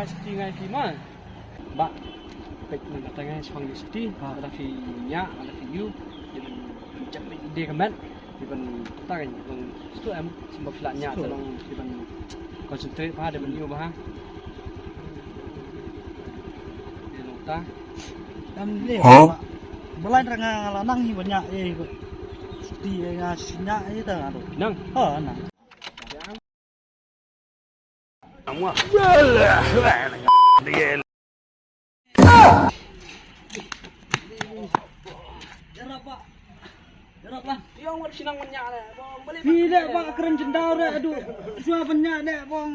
seti ngai fi ma. Ba pek na tangai swang di seti, ada fi ñiah, ada fi you. Jadi jam ide kemat. Di ban takai long stu em sebab la ñiah long di ban concentrate pa de ban you ba. Di long ta. Em le. Baliañ ra nga nang hi banya e seti nga sinya e ta ro. Nang. Nang. Amwa. Yang war sinang banyak le. Bila ba keren jendau re aduh. Suah banyak dek bang.